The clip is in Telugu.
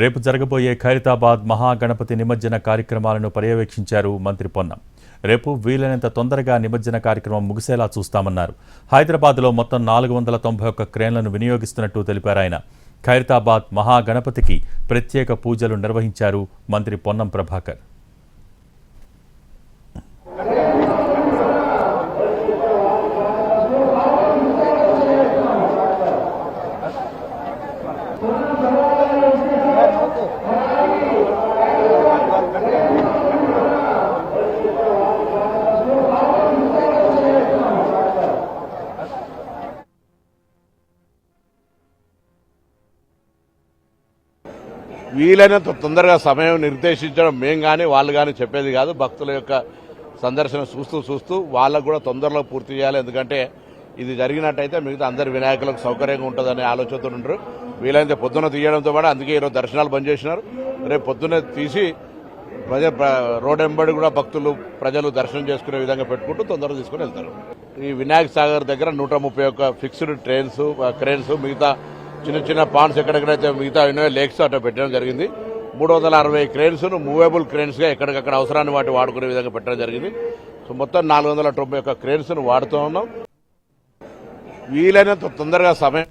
రేపు జరగబోయే ఖైరతాబాద్ మహాగణపతి నిమజ్జన కార్యక్రమాలను పర్యవేక్షించారు మంత్రి పొన్నం. రేపు వీలైనంత తొందరగా నిమజ్జన కార్యక్రమం ముగిసేలా చూస్తామన్నారు. హైదరాబాద్లో మొత్తం 491 క్రేన్లను వినియోగిస్తున్నట్టు తెలిపారు ఆయన. ఖైరతాబాద్ మహాగణపతికి ప్రత్యేక పూజలు నిర్వహించారు మంత్రి పొన్నం ప్రభాకర్. వీలైనంత తొందరగా సమయం నిర్దేశించడం మేం కానీ వాళ్ళు కానీ చెప్పేది కాదు. భక్తుల యొక్క సందర్శన చూస్తూ వాళ్ళకు కూడా తొందరలో పూర్తి చేయాలి. ఎందుకంటే ఇది జరిగినట్టయితే మిగతా అందరి వినాయకులకు సౌకర్యంగా ఉంటుందనే ఆలోచనతో ఉంటారు. వీలైనంత పొద్దున తీయడంతో పాటు అందుకే ఈరోజు దర్శనాలు బంద్ చేసినారు. రేపు పొద్దున్నే తీసి రోడ్ వెంబడి కూడా భక్తులు ప్రజలు దర్శనం చేసుకునే విధంగా పెట్టుకుంటూ తొందరగా తీసుకుని వెళ్తారు. ఈ వినాయక సాగర్ దగ్గర 131 ఫిక్స్డ్ క్రేన్స్ మిగతా చిన్న చిన్న పాండ్స్ ఎక్కడెక్కడైతే మిగతా లేక్స్ అట్లా పెట్టడం జరిగింది. 360 క్రేన్స్ మూవేబుల్ క్రేన్స్ గా ఎక్కడికక్కడ అవసరాన్ని వాటి వాడుకునే విధంగా పెట్టడం జరిగింది. సో మొత్తం 491 క్రేన్స్ వాడుతూ ఉన్నాం. వీలైనంత తొందరగా సమయం